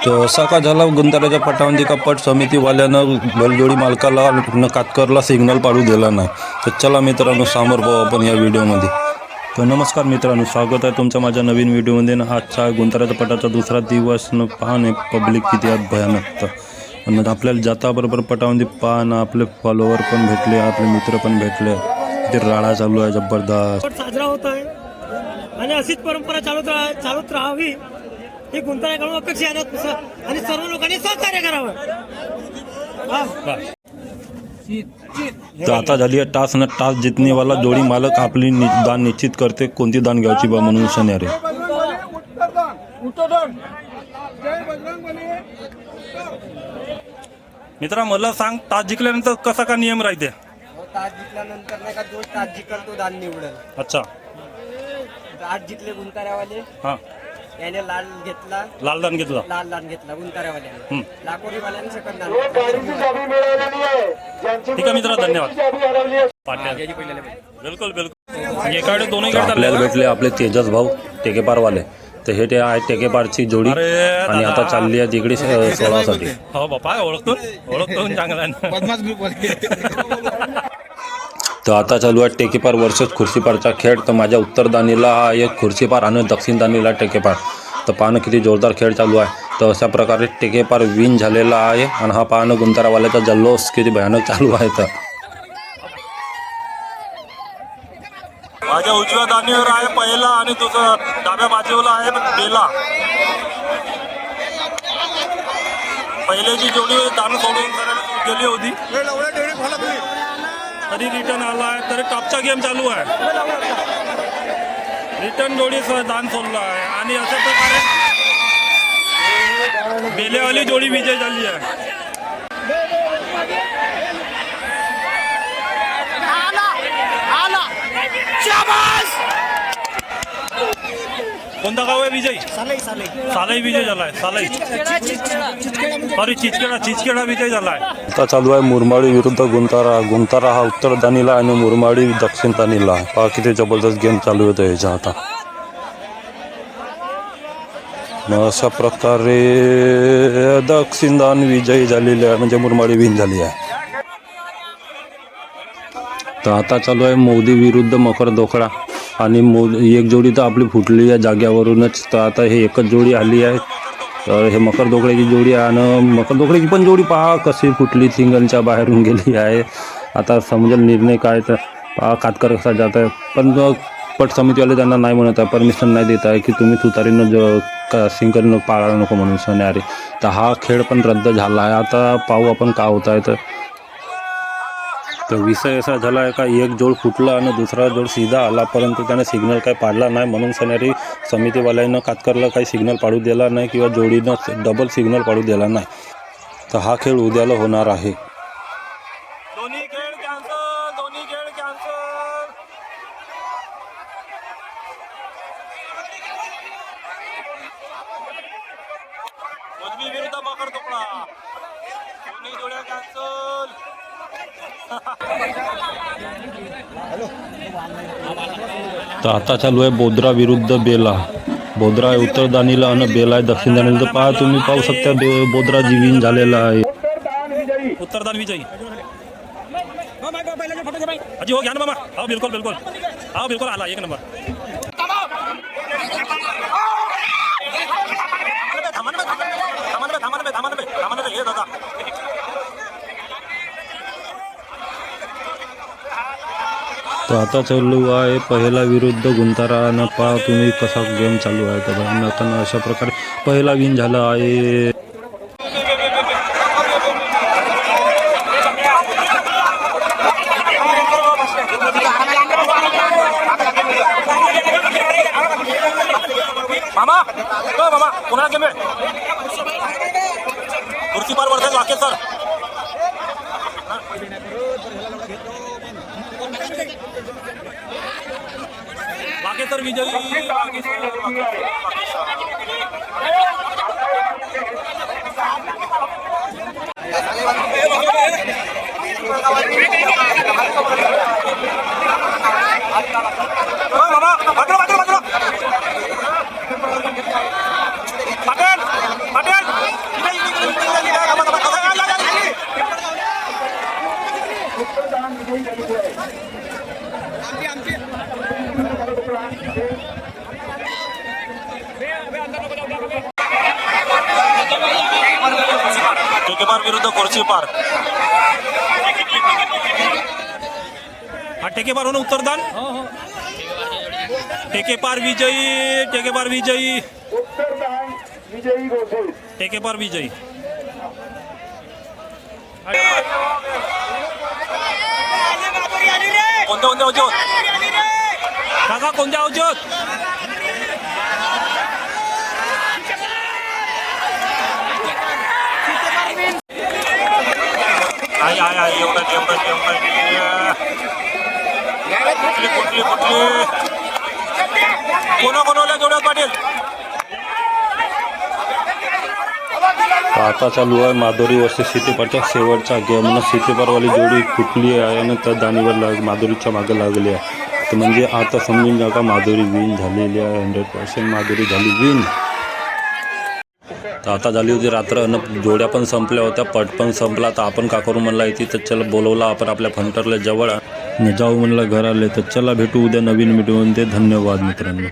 तर असा का झाला गुंताराच्या पटावंदी का पट समितीवाल्यानं बैलजोडी मालकाला कातकरला सिग्नल पाडू दिला नाही. तर चला मित्रांनो समोर पाहू आपण या व्हिडिओमध्ये. तर नमस्कार मित्रांनो, स्वागत आहे तुमचं माझ्या नवीन व्हिडिओमध्ये. आजचा गुंताराच्या पटाचा दुसरा दिवस पाहणे पब्लिक किती आहेत भयानक. आणि आपल्याला जाताबरोबर पटावंदी पाहणं आपले फॉलोवर पण भेटले, आपले मित्र पण भेटले. ते राडा चालू आहे जबरदस्त साजरा होत आहे आणि अशीच परंपरा चालूच राहावी ही गुंताराकडून अपेक्षा आहे आणि सर्व लोकांनी सहकार्य करावं. तर आता झाली आहे टास न टास जितनेवाला जोडी मालक आपली दान निश्चित करते कोणती दान घ्यायची बा म्हणून शनिवारी. मित्रा मला सांग, टास जिंकल्यानंतर कसा का नियम राहते? तास जिंकल्यानंतर नाही का जो तास जिंकल तो दान निवडल. अच्छा, आज जिंकले गुंताऱ्यावाले, हां, याने लाल घेतला, लाल दान घेतला. लाल दान घेतला गुंताऱ्यावाल्याने. हं. लाकोरीवाल्याने सेकंड दान. ठीक आहे मित्रा, धन्यवाद. बिलकुल बिलकुल. एकाकडे दोन्ही आपल्याला भेटले आपले तेजस भाऊ टेकेपारवाले. तर हे आहे टेकेपारची जोडी आणि आता चालली आहे तिकडे सोळासाठी. हो बापा, ओळखतो चांगला. तर आता चालू आहे टेकेपार वर्सेस खुर्शीपारचा खेळ. तर माझ्या उत्तरदानीला एक खुर्शीपार आणि दक्षिणदानीला टेकेपार. तर पाहणं किती जोरदार खेळ चालू आहे. तर अशा प्रकारे टेकेपार विन झालेला आहे आणि हा पाहणं गुंतारावाल्याचा जल्लोष किती भयानक चालू आहे. तर माझ्या उजव्या दानीवर आहे पहिला आणि दुसरा डाव्या बाजूला आहे बेला. पहिल्याची जोडी दान सोडून गेली होती तरी रिटर्न आला आहे. तरी टॉपचा गेम चालू आहे. रिटर्न जोडी दान सोडला आहे आणि अशा प्रकारे बेलेवाली जोडी विजय झाली आहे. कोणता गाव आहे विजय? सालाई विजय झालाय. सालाई सॉरी चिचखेडा विजय झालाय. आता चालू आहे मुरमाडी विरुद्ध गुंतारा. गुंतारा हा उत्तरदानीला आणि मुरमाडी दक्षिणदानीला. पहा किती जबरदस्त गेम चालू होतं याच्या. आता अशा प्रकारे दक्षिणदान विजयी झालेले आहे, म्हणजे मुरमाडी विन झाली आहे. तर आता चालू आहे मोदी विरुद्ध मकर दोखडा आणि एक जोडी तर आपली फुटली आहे जाग्यावरूनच. तर आता हे एकच जोडी आली आहे. तर हे मकर दोकड्याची जोडी आहे आणि मकर दोकड्याची पण जोडी पहा कशी फुटली, सिंगलच्या बाहेरून गेली आहे. आता समजेल निर्णय काय. तर पहा कातकर कसा जात आहे. पण पट समितीवाले त्यांना नाही म्हणत आहे, परमिशन नाही देत आहे की तुम्ही तुतारीनं सिंगलनं पाळा नको म्हणून शनिवारी. तर हा खेळ पण रद्द झाला आहे. आता पाहू आपण का होत आहे. तर विषय असा झाला आहे का एक जोड फुटला आणि दुसरा जोड सीधा आला, परंतु त्याने सिग्नल काही पाडला नाही म्हणून शनिवारी समितीवाल्यानं कातकरला काही सिग्नल पाडू दिला नाही किंवा जोडीनं डबल सिग्नल पाडू दिला नाही. तर हा खेळ उद्याला होणार आहे. दोन्ही खेळ कॅन्सल. विरुद्ध मकर दोपडा, दोन्ही जोड्या कॅन्सल. तर आता चालू आहे बोद्रा विरुद्ध बेला. बोद्रा आहे उत्तरदानीला आणि बेला आहे दक्षिणदानीला. तर पहा तुम्ही पाहू शकता बोद्रा विन झालेला आहे. उत्तरदान विजयी. अजी हो घ्या ना मामा. हा बिलकुल आला एक नंबर. तर आता चालू आहे पहिला विरुद्ध गुंतारा आणि पहा तुम्ही कसा गेम चालू आहे. तर आता अशा प्रकारे पहिला विन झाला आहे. मामा कोणाला गेम आहे? कुर्सी पार वर्षात वाकेल सर. वाकेसर विजयी. पाटील ठेकेपार विरुद्ध खुर्शीपार. हा ठेकेपार उत्तरदान. ठेकेपार विजयी. ठेकेपार विजयी. ठेकेपार विजयी. कोणत्या कोणत्या अवजोत काका कोणत्या अवजोत. आई आई आई एवढं कुठली कुठली कुठली कोणाकोणाला जेवढ्यात पाटील. आता चालू आहे माधुरी वर्सेस सिटीपारच्या शेवटचा गेम. सिटीपारवाली जोडी फुटली आहे आणि त्या दानीवर माधुरीच्या मागे लागली आहे. तर म्हणजे आता समजून जा का माधुरी विन झालेली आहे. 100% माधुरी झाली विन. तर आता झाली होती रात्र आणि जोड्या पण संपल्या होत्या, पट पण संपला. तर आपण का करू म्हणला इथे, तर चला बोलवला आपण आपल्या फंटरला जवळ जाऊ म्हणलं घर आले. तर चला भेटू उद्या नवीन व्हिडिओ. धन्यवाद मित्रांनो.